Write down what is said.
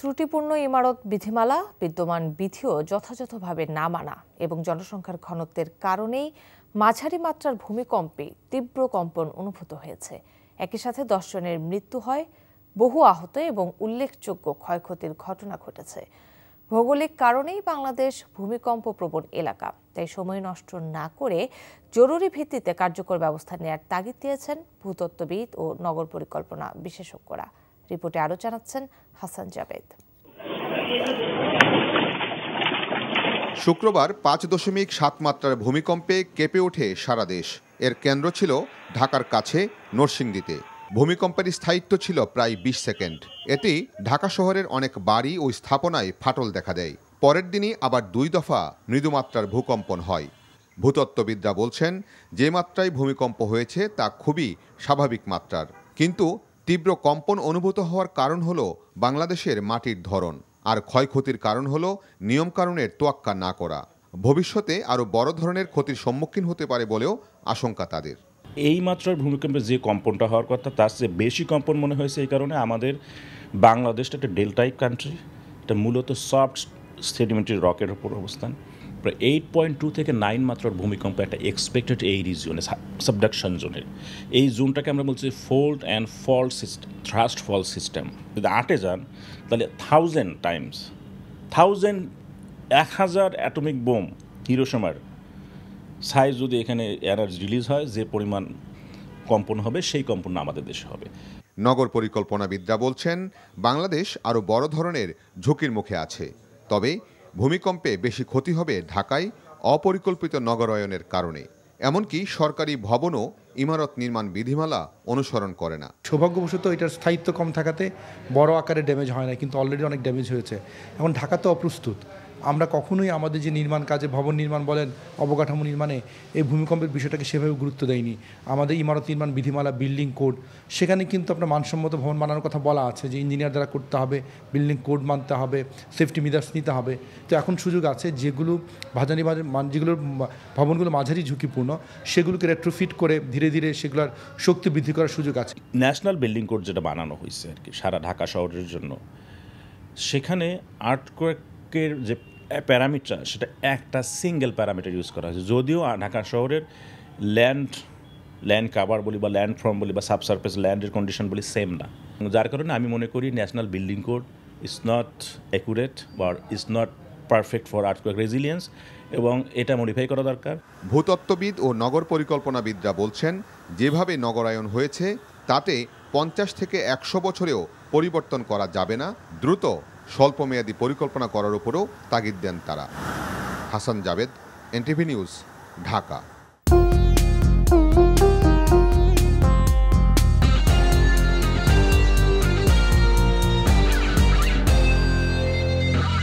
ত্রুটিপূর্ণ ইমারত বিধিমালা, বিদ্যমান বিধিও যথাযথভাবে না মানা এবং জনসংখ্যার ঘনত্বের কারণেই মাঝারি মাত্রার ভূমিকম্পে তীব্র কম্পন অনুভূত হয়েছে। একই সাথে 10 জনের মৃত্যু হয়, বহু আহত এবং উল্লেখযোগ্য ক্ষয়ক্ষতির ঘটনা ঘটেছে। ভৌগোলিক কারণেই বাংলাদেশ ভূমিকম্প প্রবণ এলাকা, তাই সময় নষ্ট না করে জরুরি ভিত্তিতে কার্যকর ব্যবস্থা নেওয়ার তাগিদ দিয়েছেন ভূতত্ত্ববিদ ও নগর পরিকল্পনা বিশেষজ্ঞরা। রিপোর্টে আরও জানাচ্ছেন হাসান জাবেদ। শুক্রবার 5.7 মাত্রার ভূমিকম্পে কেঁপে ওঠে সারা দেশ। এর কেন্দ্র ছিল ঢাকার কাছে নরসিংদীতে। ভূমিকম্পের স্থায়িত্ব ছিল প্রায় 20 সেকেন্ড। এতেই ঢাকা শহরের অনেক বাড়ি ও স্থাপনায় ফাটল দেখা দেয়। পরের দিনই আবার 2 দফা মৃদুমাত্রার ভূকম্পন হয়। ভূতত্ত্ববিদরা বলছেন, যে মাত্রায় ভূমিকম্প হয়েছে তা খুবই স্বাভাবিক মাত্রার, কিন্তু তীব্র কম্পন অনুভূত হওয়ার কারণ হলো বাংলাদেশের মাটির ধরন, আর ক্ষয়ক্ষতির কারণ হলো নিয়মকানুনের তোয়াক্কা না করা। ভবিষ্যতে আরও বড় ধরনের ক্ষতির সম্মুখীন হতে পারে বলেও আশঙ্কা তাদের। এই মাত্রার ভূমিকম্পের যে কম্পনটা হওয়ার কথা তার চেয়ে বেশি কম্পন মনে হয়েছে। এই কারণে আমাদের বাংলাদেশটা একটা ডেল টাইপ কান্ট্রি, এটা মূলত সফট সেডিমেন্টারি রকের ওপর অবস্থান। প্রায় 8.2 থেকে 9 মাত্রার ভূমিকম্প একটা এক্সপেক্টেড এই রিজিয়নে, সাবডাকশন জোনের। এই জোনটাকে আমরা বলছি fold and fall system, thrust fall system. যদি 8-এ যান তাহলে 1000 টাইমস, 1000 অ্যাটমিক বোম হিরোশিমার সাইজ যদি এখানে এনার্জি রিলিজ হয়, যে পরিমাণ কম্পন হবে সেই কম্পন আমাদের দেশে হবে। নগর পরিকল্পনাবিদরা বলছেন, বাংলাদেশ আরও বড় ধরনের ঝুঁকির মুখে আছে। তবে ভূমিকম্পে বেশি ক্ষতি হবে ঢাকায় অপরিকল্পিত নগরায়নের কারণে। এমনকি সরকারি ভবনও ইমারত নির্মাণ বিধিমালা অনুসরণ করে না। সৌভাগ্যবশত এটার স্থায়িত্ব কম থাকাতে বড় আকারে ড্যামেজ হয় না, কিন্তু অলরেডি অনেক ড্যামেজ হয়েছে। এখন ঢাকা তো অপ্রস্তুত। আমরা কখনোই আমাদের যে নির্মাণ কাজে, ভবন নির্মাণ বলেন, অবকাঠামো নির্মাণে এই ভূমিকম্পের বিষয়টাকে সেভাবে গুরুত্ব দেয়নি। আমাদের ইমারত নির্মাণ বিধিমালা, বিল্ডিং কোড, সেখানে কিন্তু আপনার মানসম্মত ভবন বানানোর কথা বলা আছে যে ইঞ্জিনিয়ার দ্বারা করতে হবে, বিল্ডিং কোড মানতে হবে, সেফটি মেজার্স নিতে হবে। তো এখন সুযোগ আছে যেগুলো যেগুলোর ভবনগুলো মাঝারি ঝুঁকিপূর্ণ, সেগুলোকে রেট্রোফিট করে ধীরে ধীরে সেগুলোর শক্তি বৃদ্ধি করার সুযোগ আছে। ন্যাশনাল বিল্ডিং কোড যেটা বানানো হয়েছে আর কি সারা ঢাকা শহরের জন্য, সেখানে আর্থকোয়েকের যে প্যারামিটার, সেটা একটা সিঙ্গেল প্যারামিটার ইউজ করা হয়েছে। যদিও ঢাকা শহরের ল্যান্ড কাভার বলি বা ল্যান্ড ফর্ম বলি বা সাবসারফেস ল্যান্ডের কন্ডিশন বলি সেম না, যার কারণে আমি মনে করি national building code is not accurate বা is not perfect for earthquake resilience, এবং এটা মডিফাই করা দরকার। ভূতত্ত্ববিদ ও নগর পরিকল্পনাবিদরা বলছেন, যেভাবে নগরায়ন হয়েছে তাতে 50 থেকে 100 বছরেও পরিবর্তন করা যাবে না। দ্রুত স্বল্পমেয়াদী পরিকল্পনা করার উপরও তাগিদ দেন তারা। Hasan Javed, NTV news, Dhaka.